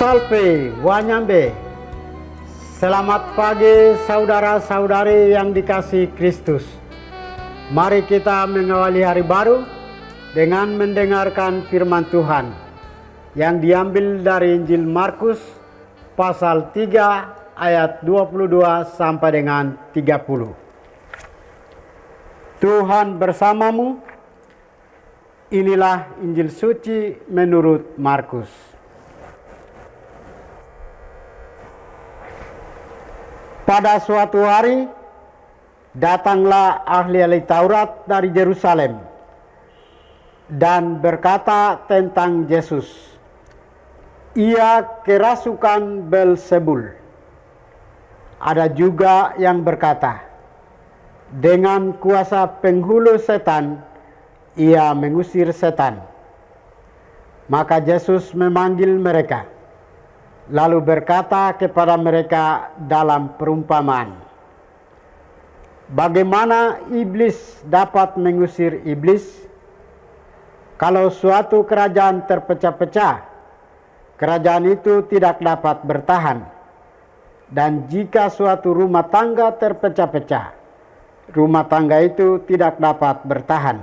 Salve, Wanyambe. Selamat pagi saudara-saudari yang dikasihi Kristus. Mari kita mengawali hari baru dengan mendengarkan firman Tuhan yang diambil dari Injil Markus pasal 3 ayat 22 sampai dengan 30. Tuhan bersamamu. Inilah Injil suci menurut Markus. Pada suatu hari, datanglah ahli-ahli Taurat dari Yerusalem dan berkata tentang Yesus, "Ia kerasukan Beelzebul." Ada juga yang berkata, "Dengan kuasa penghulu setan, ia mengusir setan." Maka Yesus memanggil mereka, lalu berkata kepada mereka dalam perumpamaan, "Bagaimana iblis dapat mengusir iblis? Kalau suatu kerajaan terpecah-pecah, kerajaan itu tidak dapat bertahan. Dan jika suatu rumah tangga terpecah-pecah, rumah tangga itu tidak dapat bertahan.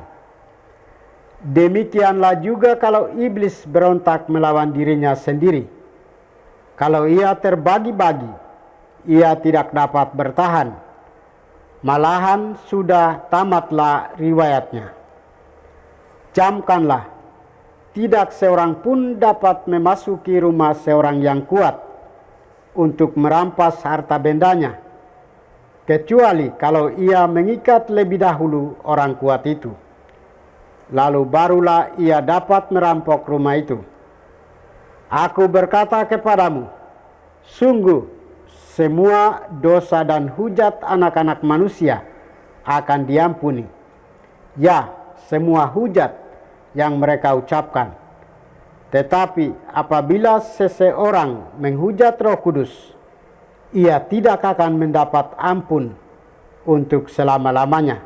Demikianlah juga kalau iblis berontak melawan dirinya sendiri. Kalau ia terbagi-bagi, ia tidak dapat bertahan. Malahan sudah tamatlah riwayatnya. Camkanlah, tidak seorang pun dapat memasuki rumah seorang yang kuat untuk merampas harta bendanya, kecuali kalau ia mengikat lebih dahulu orang kuat itu. Lalu barulah ia dapat merampok rumah itu. Aku berkata kepadamu, sungguh semua dosa dan hujat anak-anak manusia akan diampuni. Ya, semua hujat yang mereka ucapkan. Tetapi apabila seseorang menghujat Roh Kudus, ia tidak akan mendapat ampun untuk selama-lamanya.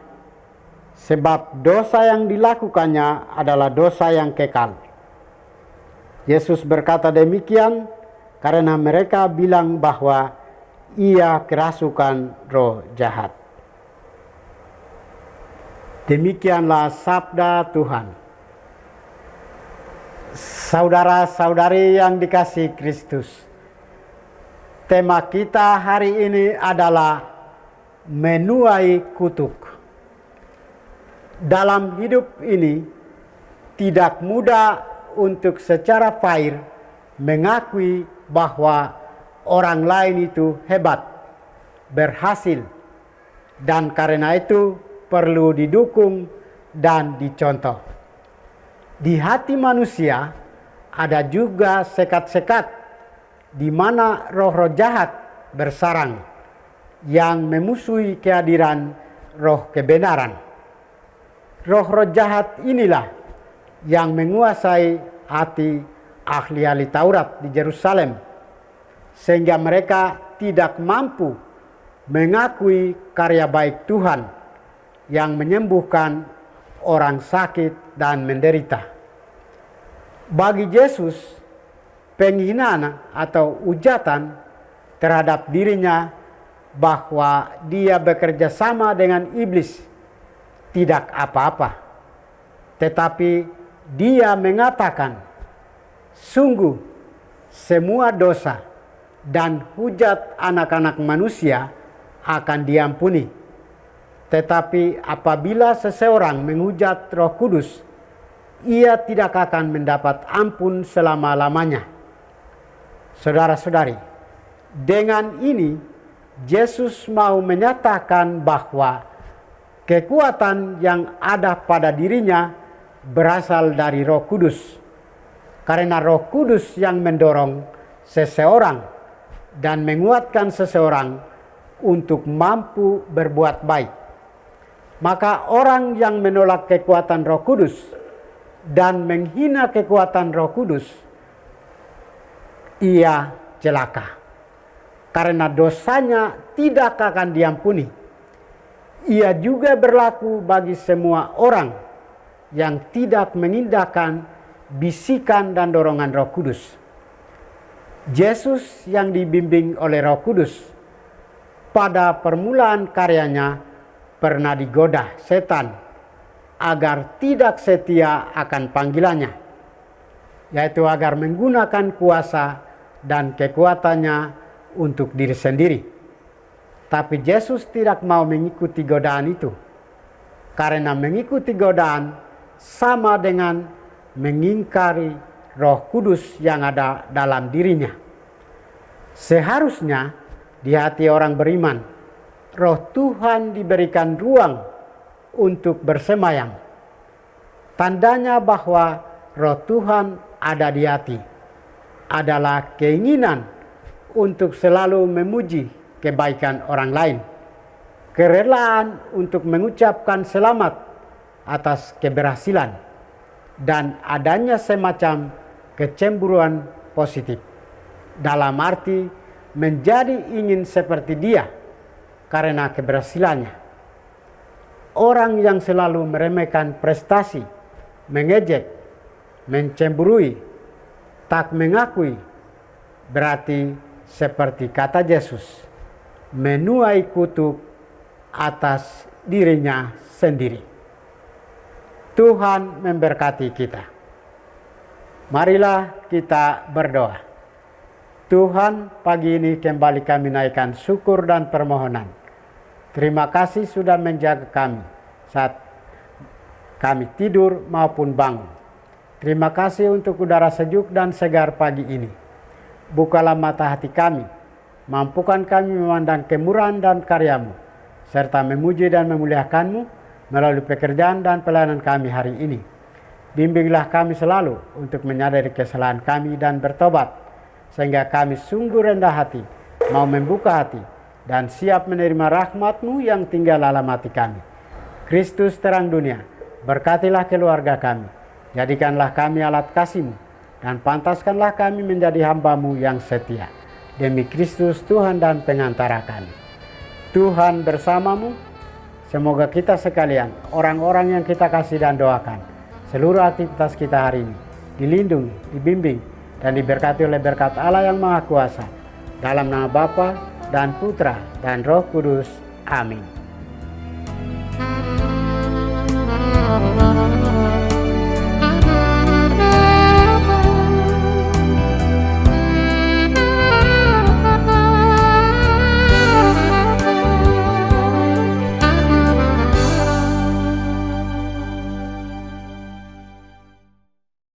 Sebab dosa yang dilakukannya adalah dosa yang kekal. Yesus berkata demikian karena mereka bilang bahwa ia kerasukan roh jahat. Demikianlah sabda Tuhan. Saudara-saudari yang dikasihi Kristus, tema kita hari ini adalah menuai kutuk. Dalam hidup ini tidak mudah untuk secara fair mengakui bahwa orang lain itu hebat, berhasil, dan karena itu perlu didukung dan dicontoh. Di hati manusia ada juga sekat-sekat di mana roh-roh jahat bersarang yang memusuhi kehadiran roh kebenaran. Roh-roh jahat inilah yang menguasai hati ahli-ahli Taurat di Yerusalem, sehingga mereka tidak mampu mengakui karya baik Tuhan yang menyembuhkan orang sakit dan menderita. Bagi Yesus, penghinaan atau ujatan terhadap dirinya bahwa dia bekerja sama dengan iblis tidak apa-apa. Tetapi dia mengatakan, sungguh semua dosa dan hujat anak-anak manusia akan diampuni. Tetapi apabila seseorang menghujat Roh Kudus, ia tidak akan mendapat ampun selama-lamanya. Saudara-saudari, dengan ini Yesus mau menyatakan bahwa kekuatan yang ada pada dirinya berasal dari Roh Kudus. Karena Roh Kudus yang mendorong seseorang dan menguatkan seseorang untuk mampu berbuat baik. Maka orang yang menolak kekuatan Roh Kudus dan menghina kekuatan Roh Kudus, ia celaka. Karena dosanya tidak akan diampuni. Ia juga berlaku bagi semua orang yang tidak mengindahkan bisikan dan dorongan Roh Kudus. Yesus yang dibimbing oleh Roh Kudus pada permulaan karyanya pernah digoda setan agar tidak setia akan panggilannya, yaitu agar menggunakan kuasa dan kekuatannya untuk diri sendiri. Tapi Yesus tidak mau mengikuti godaan itu, karena mengikuti godaan sama dengan mengingkari Roh Kudus yang ada dalam dirinya. Seharusnya di hati orang beriman, Roh Tuhan diberikan ruang untuk bersemayam. Tandanya bahwa Roh Tuhan ada di hati adalah keinginan untuk selalu memuji kebaikan orang lain, kerelaan untuk mengucapkan selamat atas keberhasilan, dan adanya semacam kecemburuan positif dalam arti menjadi ingin seperti dia karena keberhasilannya. Orang yang selalu meremehkan prestasi, mengejek, mencemburui, tak mengakui, berarti seperti kata Yesus, menuai kutuk atas dirinya sendiri. Tuhan memberkati kita. Marilah kita berdoa. Tuhan, pagi ini kembali kami naikkan syukur dan permohonan. Terima kasih sudah menjaga kami saat kami tidur maupun bangun. Terima kasih untuk udara sejuk dan segar pagi ini. Bukalah mata hati kami, mampukan kami memandang kemurahan dan karya-Mu, serta memuji dan memuliakan-Mu melalui pekerjaan dan pelayanan kami hari ini. Bimbinglah kami selalu untuk menyadari kesalahan kami dan bertobat, sehingga kami sungguh rendah hati, mau membuka hati, dan siap menerima rahmat-Mu yang tinggal dalam hati kami. Kristus terang dunia, berkatilah keluarga kami, jadikanlah kami alat kasih-Mu, dan pantaskanlah kami menjadi hamba-Mu yang setia. Demi Kristus Tuhan dan pengantara kami. Tuhan bersamamu, semoga kita sekalian, orang-orang yang kita kasih dan doakan, seluruh aktivitas kita hari ini, dilindungi, dibimbing, dan diberkati oleh berkat Allah yang Maha Kuasa. Dalam nama Bapa dan Putra dan Roh Kudus. Amin.